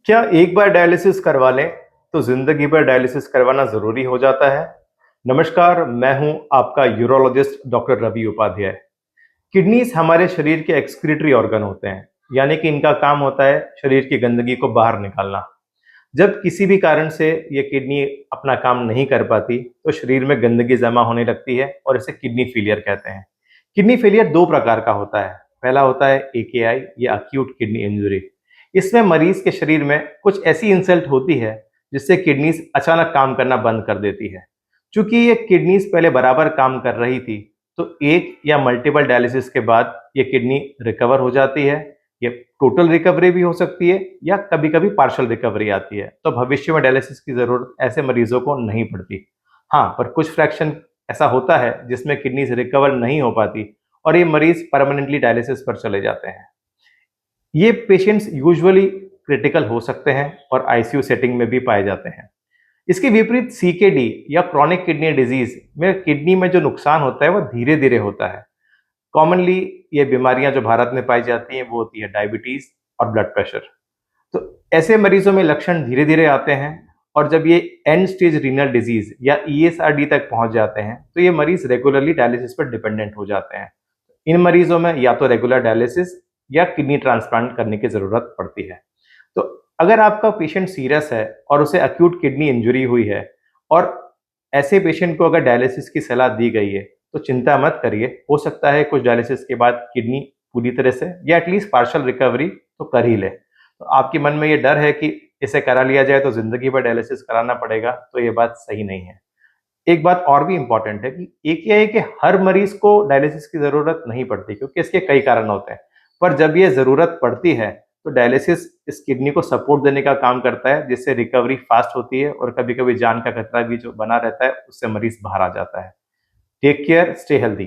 क्या एक बार डायलिसिस करवा लें तो जिंदगी भर डायलिसिस करवाना जरूरी हो जाता है? नमस्कार, मैं हूं आपका urologist doctor Ravi Upadhyay. Kidneys हमारे शरीर के एक्सक्रीटरी ऑर्गन होते हैं, यानी कि इनका काम होता है शरीर की गंदगी को बाहर निकालना। जब किसी भी कारण से ये किडनी अपना काम नहीं कर पाती तो शरीर में गंदगी जमा होने लगती है और इसे किडनी फेलियर कहते हैं। किडनी फेलियर दो प्रकार का होता है। पहला होता है एकेआई या अक्यूट किडनी इंजरी। इसमें मरीज के शरीर में कुछ ऐसी इंसल्ट होती है जिससे किडनीज अचानक काम करना बंद कर देती है। चूंकि ये किडनीज पहले बराबर काम कर रही थी, तो एक या मल्टीपल डायलिसिस के बाद ये किडनी रिकवर हो जाती है। ये टोटल रिकवरी भी हो सकती है या कभी कभी पार्शियल रिकवरी आती है, तो भविष्य में डायलिसिस की जरूरत ऐसे मरीजों को नहीं पड़ती। हाँ, पर कुछ फ्रैक्शन ऐसा होता है जिसमें किडनीज रिकवर नहीं हो पाती और ये मरीज परमानेंटली डायलिसिस पर चले जाते हैं। ये पेशेंट्स यूजुअली क्रिटिकल हो सकते हैं और आईसीयू सेटिंग में भी पाए जाते हैं। इसके विपरीत सीकेडी या क्रॉनिक किडनी डिजीज में किडनी में जो नुकसान होता है वो धीरे धीरे होता है। कॉमनली ये बीमारियां जो भारत में पाई जाती हैं वो होती है डायबिटीज और ब्लड प्रेशर। तो ऐसे मरीजों में लक्षण धीरे धीरे आते हैं और जब ये एंड स्टेज रीनल डिजीज या ईएसआरडी तक पहुंच जाते हैं तो ये मरीज रेगुलरली डायलिसिस पर डिपेंडेंट हो जाते हैं। इन मरीजों में या तो रेगुलर डायलिसिस या किडनी ट्रांसप्लांट करने की जरूरत पड़ती है। तो अगर आपका पेशेंट सीरियस है और उसे अक्यूट किडनी इंजरी हुई है और ऐसे पेशेंट को अगर डायलिसिस की सलाह दी गई है तो चिंता मत करिए। हो सकता है कुछ डायलिसिस के बाद किडनी पूरी तरह से या एटलीस्ट पार्शियल रिकवरी तो कर ही ले। तो आपके मन में ये डर है कि इसे करा लिया जाए तो जिंदगी भर डायलिसिस कराना पड़ेगा, तो ये बात सही नहीं है। एक बात और भी इंपॉर्टेंट है कि एक या एक हर मरीज को डायलिसिस की जरूरत नहीं पड़ती, क्योंकि इसके कई कारण होते हैं। पर जब ये जरूरत पड़ती है तो डायलिसिस इस किडनी को सपोर्ट देने का काम करता है, जिससे रिकवरी फास्ट होती है और कभी कभी जान का खतरा भी जो बना रहता है उससे मरीज बाहर आ जाता है। Take care, stay healthy.